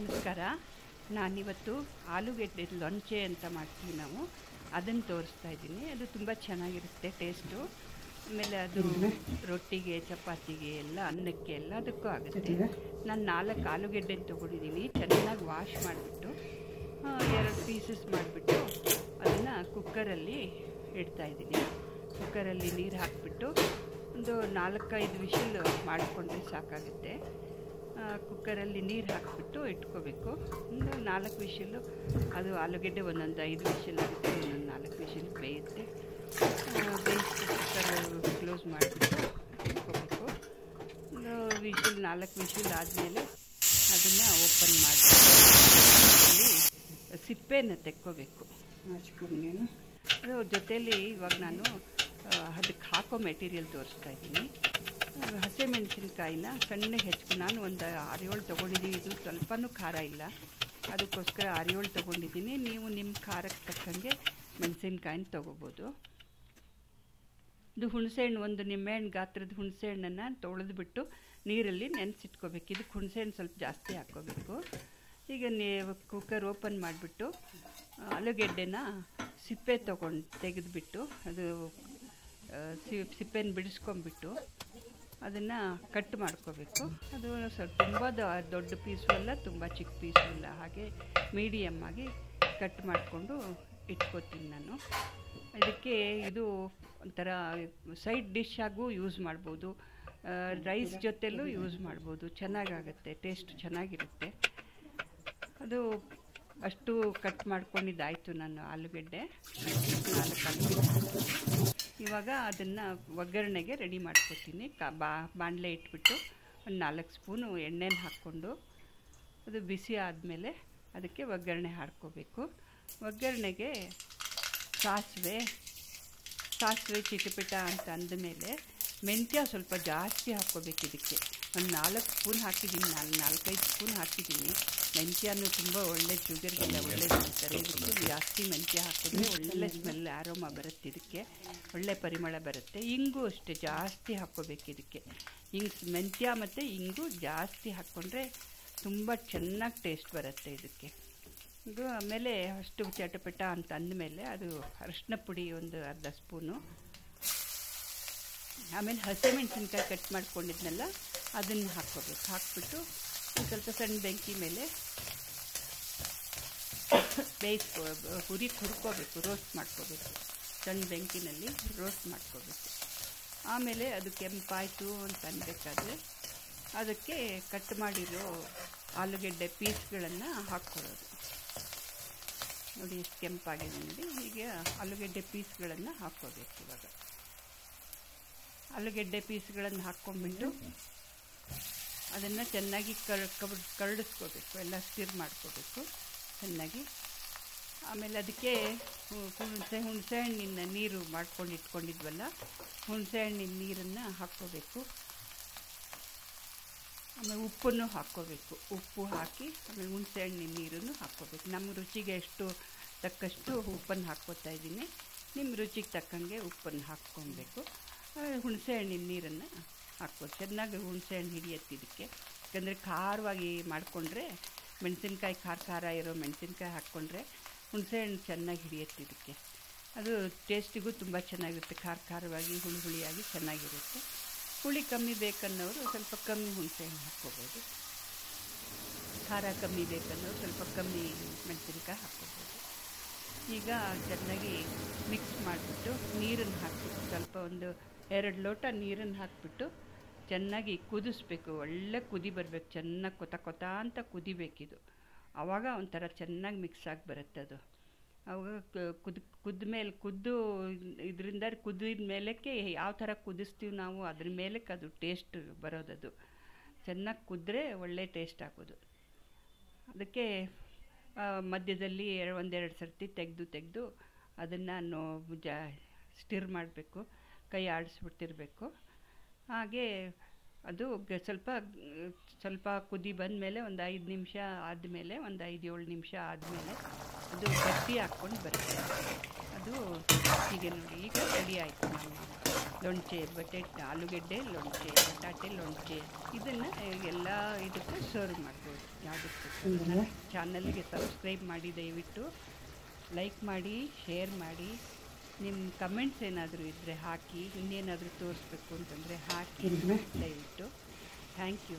ನಮಸ್ಕಾರ. ನಾನಿವತ್ತು ಆಲೂಗೆಡ್ಡೆ ಲೊಂಚೆ ಅಂತ ಮಾಡ್ತೀವಿ ನಾವು, ಅದನ್ನು ತೋರಿಸ್ತಾ ಇದ್ದೀನಿ. ಅದು ತುಂಬ ಚೆನ್ನಾಗಿರುತ್ತೆ ಟೇಸ್ಟು. ಆಮೇಲೆ ಅದು ರೊಟ್ಟಿಗೆ, ಚಪಾತಿಗೆ ಎಲ್ಲ, ಅನ್ನಕ್ಕೆ ಎಲ್ಲದಕ್ಕೂ ಆಗುತ್ತೆ. ನಾನು 4 ಆಲೂಗೆಡ್ಡೆ ತೊಗೊಂಡಿದ್ದೀನಿ. ಚೆನ್ನಾಗಿ ವಾಶ್ ಮಾಡಿಬಿಟ್ಟು 2 ಪೀಸಸ್ ಮಾಡಿಬಿಟ್ಟು ಅದನ್ನು ಕುಕ್ಕರಲ್ಲಿ ಇಡ್ತಾಯಿದ್ದೀನಿ. ಕುಕ್ಕರಲ್ಲಿ ನೀರು ಹಾಕಿಬಿಟ್ಟು ಒಂದು 4-5 ವಿಷಲ್ ಮಾಡಿಕೊಂಡ್ರೆ ಸಾಕಾಗುತ್ತೆ. ಕುಕ್ಕರಲ್ಲಿ ನೀರು ಹಾಕಿಬಿಟ್ಟು ಇಟ್ಕೋಬೇಕು. ಒಂದು 4 ವಿಷಲು, ಅದು ಆಲೂಗೆಡ್ಡೆ ಒಂದೊಂದು 5 ವಿಷಲ್ ಆಗುತ್ತೆ, ಒಂದೊಂದು 4 ವಿಷಲ್ ಬೇಯುತ್ತೆ. ಬೇಯಿಸಿ ಕುಕ್ಕರ್ ಕ್ಲೋಸ್ ಮಾಡಿಬಿಟ್ಟು ಇಟ್ಕೋಬೇಕು. ಒಂದು 4 ವಿಷಲ್ ಆದಮೇಲೆ ಅದನ್ನು ಓಪನ್ ಮಾಡಿ ಅಲ್ಲಿ ಸಿಪ್ಪೆನ ತೆಕ್ಕೋಬೇಕು. ಅದು ಜೊತೆಯಲ್ಲಿ ಇವಾಗ ನಾನು ಅದಕ್ಕೆ ಹಾಕೋ ಮೆಟೀರಿಯಲ್ ತೋರಿಸ್ತಾ ಇದ್ದೀನಿ. ಹಸಿಮೆಣಸಿನ್ಕಾಯಿನ ಸಣ್ಣಗೆ ಹೆಚ್ಕೊಂಡು, ನಾನು ಒಂದು 6-7 ತೊಗೊಂಡಿದ್ದೀನಿ. ಇದು ಸ್ವಲ್ಪನೂ ಖಾರ ಇಲ್ಲ, ಅದಕ್ಕೋಸ್ಕರ 6-7 ತೊಗೊಂಡಿದ್ದೀನಿ. ನೀವು ನಿಮ್ಮ ಖಾರಕ್ಕೆ ತಕ್ಕಂಗೆ ಮೆಣಸಿನ್ಕಾಯಿನ ತೊಗೋಬೋದು. ಇದು ಹುಣಸೆಹಣ್ಣು, ಒಂದು ನಿಂಬೆಹಣ್ಣು ಗಾತ್ರದ ಹುಣಸೆಹಣ್ಣನ್ನು ತೊಳೆದ್ಬಿಟ್ಟು ನೀರಲ್ಲಿ ನೆನೆಸಿಟ್ಕೋಬೇಕು. ಇದಕ್ಕೆ ಹುಣಸೆಹಣ್ಣು ಸ್ವಲ್ಪ ಜಾಸ್ತಿ ಹಾಕ್ಕೋಬೇಕು. ಈಗ ಕುಕ್ಕರ್ ಓಪನ್ ಮಾಡಿಬಿಟ್ಟು ಆಲೂಗೆಡ್ಡೆನ ಸಿಪ್ಪೆ ತೆಗೆದುಬಿಟ್ಟು, ಅದು ಸಿಪ್ಪೆನ ಬಿಡಿಸ್ಕೊಂಬಿಟ್ಟು ಅದನ್ನು ಕಟ್ ಮಾಡ್ಕೋಬೇಕು. ಅದು ಸ್ವಲ್ಪ ತುಂಬ ದೊಡ್ಡ ಪೀಸು ಅಲ್ಲ, ತುಂಬ ಚಿಕ್ಕ ಪೀಸು ಇಲ್ಲ, ಹಾಗೆ ಮೀಡಿಯಮ್ ಆಗಿ ಕಟ್ ಮಾಡಿಕೊಂಡು ಇಟ್ಕೋತೀನಿ ನಾನು. ಇದಕ್ಕೆ ಇದು ಒಂಥರ ಸೈಡ್ ಡಿಶ್ ಆಗೂ ಯೂಸ್ ಮಾಡ್ಬೋದು, ರೈಸ್ ಜೊತೆಲೂ ಯೂಸ್ ಮಾಡ್ಬೋದು. ಚೆನ್ನಾಗಾಗುತ್ತೆ, ಟೇಸ್ಟ್ ಚೆನ್ನಾಗಿರುತ್ತೆ. ಅದು ಅಷ್ಟು ಕಟ್ ಮಾಡ್ಕೊಂಡಿದ್ದಾಯಿತು ನಾನು ಆಲೂಗೆಡ್ಡೆ 4 ಆಲೂಗೆಡ್ಡೆ. ಇವಾಗ ಅದನ್ನು ಒಗ್ಗರಣೆಗೆ ರೆಡಿ ಮಾಡ್ಕೊತೀನಿ. ಬಾಣಲೆ ಇಟ್ಬಿಟ್ಟು ಒಂದು 4 ಸ್ಪೂನು ಎಣ್ಣೆನ ಹಾಕ್ಕೊಂಡು, ಅದು ಬಿಸಿ ಆದಮೇಲೆ ಅದಕ್ಕೆ ಒಗ್ಗರಣೆ ಹಾಕ್ಕೋಬೇಕು. ಒಗ್ಗರಣೆಗೆ ಸಾಸಿವೆ ಚಿಟಪಿಟ ಅಂತ ಅಂದಮೇಲೆ ಮೆಂತ್ಯ ಸ್ವಲ್ಪ ಜಾಸ್ತಿ ಹಾಕ್ಕೋಬೇಕು. ಇದಕ್ಕೆ ಒಂದು 4 ಸ್ಪೂನ್ ಹಾಕಿದ್ದೀನಿ, 4-5 ಸ್ಪೂನ್ ಹಾಕಿದ್ದೀನಿ. ಮೆಂತ್ಯನೂ ತುಂಬ ಒಳ್ಳೆ ಶುಗರ್ಗೆಲ್ಲ ಒಳ್ಳೆಯದು ಅಂತಾರೆ. ಇದಕ್ಕೆ ಜಾಸ್ತಿ ಮೆಂತ್ಯ ಹಾಕಿದ್ರೆ ಒಳ್ಳೆ ಸ್ಮೆಲ್, ಆರೋಮ ಬರುತ್ತೆ, ಇದಕ್ಕೆ ಒಳ್ಳೆ ಪರಿಮಳ ಬರುತ್ತೆ. ಇಂಗು ಅಷ್ಟೇ ಜಾಸ್ತಿ ಹಾಕ್ಕೋಬೇಕು ಇದಕ್ಕೆ. ಮೆಂತ್ಯ ಮತ್ತು ಇಂಗು ಜಾಸ್ತಿ ಹಾಕ್ಕೊಂಡ್ರೆ ತುಂಬ ಚೆನ್ನಾಗಿ ಟೇಸ್ಟ್ ಬರುತ್ತೆ ಇದಕ್ಕೆ. ಇದು ಆಮೇಲೆ ಅಷ್ಟು ಚಟಪಟ ಅಂತ ಅಂದಮೇಲೆ ಅದು ಅರಿಶಿನ ಪುಡಿ ಒಂದು 1/2 ಸ್ಪೂನು, ಆಮೇಲೆ ಹಸಿಮೆಣಸಿನ್ಕಾಯಿ ಕಟ್ ಮಾಡ್ಕೊಂಡಿದ್ನೆಲ್ಲ ಅದನ್ನು ಹಾಕ್ಕೋಬೇಕು. ಹಾಕ್ಬಿಟ್ಟು ಸ್ವಲ್ಪ ಸಣ್ಣ ಬೆಂಕಿ ಮೇಲೆ ಹುರ್ಕೋಬೇಕು, ರೋಸ್ಟ್ ಮಾಡ್ಕೋಬೇಕು. ಸಣ್ಣ ಬೆಂಕಿನಲ್ಲಿ ರೋಸ್ಟ್ ಮಾಡ್ಕೋಬೇಕು. ಆಮೇಲೆ ಅದು ಕೆಂಪಾಯಿತು ಅಂತ ಅನ್ಬೇಕಾದ್ರೆ ಅದಕ್ಕೆ ಕಟ್ ಮಾಡಿರೋ ಆಲೂಗೆಡ್ಡೆ ಪೀಸ್ಗಳನ್ನು ಹಾಕ್ಕೊಳ್ಳೋದು. ನೋಡಿ ಎಷ್ಟು ಕೆಂಪಾಗಿದೆ ನೋಡಿ. ಹೀಗೆ ಆಲೂಗೆಡ್ಡೆ ಪೀಸ್ಗಳನ್ನು ಹಾಕ್ಕೋಬೇಕು. ಇವಾಗ ಆಲೂಗೆಡ್ಡೆ ಪೀಸ್ಗಳನ್ನು ಹಾಕ್ಕೊಂಡ್ಬಿಟ್ಟು ಅದನ್ನು ಚೆನ್ನಾಗಿ ಕರಡಿಸ್ಕೋಬೇಕು, ಎಲ್ಲ ಸ್ಟಿರ್ ಮಾಡ್ಕೋಬೇಕು ಚೆನ್ನಾಗಿ. ಆಮೇಲೆ ಅದಕ್ಕೆ ಹುಣಸೆಹಣ್ಣಿನ ನೀರು ಮಾಡ್ಕೊಂಡು ಇಟ್ಕೊಂಡಿದ್ವಲ್ಲ, ಹುಣಸೆಹಣ್ಣಿನ ನೀರನ್ನು ಹಾಕ್ಕೋಬೇಕು. ಆಮೇಲೆ ಉಪ್ಪನ್ನು ಹಾಕ್ಕೋಬೇಕು. ಉಪ್ಪು ಹಾಕಿ ಆಮೇಲೆ ಹುಣಸೆಹಣ್ಣಿನ ನೀರನ್ನು ಹಾಕ್ಕೋಬೇಕು. ನಮ್ಮ ರುಚಿಗೆ ಎಷ್ಟು ತಕ್ಕಷ್ಟು ಉಪ್ಪನ್ನು ಹಾಕ್ಕೋತಾ ಇದ್ದೀನಿ. ನಿಮ್ಮ ರುಚಿಗೆ ತಕ್ಕಂಗೆ ಉಪ್ಪನ್ನು ಹಾಕ್ಕೊಬೇಕು. ಹುಣಸೆಹಣ್ಣಿನ ನೀರನ್ನು ಹಾಕ್ಬೋದು. ಚೆನ್ನಾಗಿ ಹುಣಸೆಹಣ್ಣು ಹಿಡಿಯತ್ತೆ ಇದಕ್ಕೆ. ಯಾಕಂದರೆ ಖಾರವಾಗಿ ಮಾಡಿಕೊಂಡ್ರೆ, ಮೆಣಸಿನ್ಕಾಯಿ ಖಾರ ಇರೋ ಮೆಣಸಿನ್ಕಾಯಿ ಹಾಕ್ಕೊಂಡ್ರೆ ಹುಣಸೆಹಣ್ಣು ಚೆನ್ನಾಗಿ ಹಿಡಿಯತ್ತೆ ಇದಕ್ಕೆ. ಅದು ಟೇಸ್ಟಿಗೂ ತುಂಬ ಚೆನ್ನಾಗಿರುತ್ತೆ, ಖಾರವಾಗಿ ಹುಳಿಯಾಗಿ ಚೆನ್ನಾಗಿರುತ್ತೆ. ಹುಳಿ ಕಮ್ಮಿ ಬೇಕನ್ನೋರು ಸ್ವಲ್ಪ ಕಮ್ಮಿ ಹುಣಸೆಹಣ್ಣು ಹಾಕ್ಕೋಬೋದು. ಖಾರ ಕಮ್ಮಿ ಬೇಕನ್ನೋರು ಸ್ವಲ್ಪ ಕಮ್ಮಿ ಮೆಣಸಿನ್ಕಾಯಿ ಹಾಕ್ಕೋಬೋದು. ಈಗ ಚೆನ್ನಾಗಿ ಮಿಕ್ಸ್ ಮಾಡಿಬಿಟ್ಟು ನೀರನ್ನು ಹಾಕ್ಬಿಟ್ಟು, ಸ್ವಲ್ಪ ಒಂದು 2 ಲೋಟ ನೀರನ್ನು ಹಾಕಿಬಿಟ್ಟು ಚೆನ್ನಾಗಿ ಕುದಿಸ್ಬೇಕು. ಒಳ್ಳೆ ಕುದಿ ಬರಬೇಕು, ಚೆನ್ನಾಗಿ ಕೊತ ಅಂತ ಕುದಿಬೇಕಿದು. ಆವಾಗ ಒಂಥರ ಚೆನ್ನಾಗಿ ಮಿಕ್ಸ್ ಆಗಿ ಬರುತ್ತೆ ಅದು. ಆವಾಗ ಇದರಿಂದ ಕುದಿದ ಮೇಲಕ್ಕೆ ಯಾವ ಥರ ಕುದಿಸ್ತೀವಿ ನಾವು, ಅದ್ರ ಮೇಲಕ್ಕೆ ಅದು ಟೇಸ್ಟ್ ಬರೋದದು. ಚೆನ್ನಾಗಿ ಕುದ್ರೆ ಒಳ್ಳೆ ಟೇಸ್ಟ್ ಆಗೋದು. ಅದಕ್ಕೆ ಮಧ್ಯದಲ್ಲಿ 1-2 ಸರ್ತಿ ತೆಗೆದು ಅದನ್ನು ಸ್ಟಿರ್ ಮಾಡಬೇಕು, ಕೈ ಆಡಿಸ್ಬಿಟ್ಟಿರಬೇಕು. ಹಾಗೆ ಅದು ಸ್ವಲ್ಪ ಕುದಿ ಬಂದಮೇಲೆ ಒಂದು 5 ನಿಮಿಷ ಆದಮೇಲೆ, ಒಂದು 5-7 ನಿಮಿಷ ಆದಮೇಲೆ ಅದು ಗಟ್ಟಿ ಹಾಕ್ಕೊಂಡು ಬರುತ್ತೆ. ಅದು ಹೀಗೆ ನೋಡಿ, ಈಗ ರೆಡಿ ಆಯಿತು ನಮ್ಮ ಲೊಣ್ಚೆ ಆಲೂಗೆಡ್ಡೆ ಲೊಣ್ಚೆ, ಬಟಾಟೆ ಲೊಣ್ಚೆ, ಇದನ್ನು ಎಲ್ಲ ಇದಕ್ಕೂ ಸರ್ವ್ ಮಾಡ್ಬೋದು. ಯಾವುದಕ್ಕೂ ನನ್ನ ಚಾನಲ್ಗೆ ಸಬ್ಸ್ಕ್ರೈಬ್ ಮಾಡಿ, ದಯವಿಟ್ಟು ಲೈಕ್ ಮಾಡಿ, ಶೇರ್ ಮಾಡಿ. ನಿಮ್ಮ ಕಮೆಂಟ್ಸ್ ಏನಾದರೂ ಇದ್ದರೆ ಹಾಕಿ, ಇನ್ನೇನಾದರೂ ತೋರಿಸ್ಬೇಕು ಅಂತಂದರೆ ಹಾಕಿ ದಯವಿಟ್ಟು. Thank you.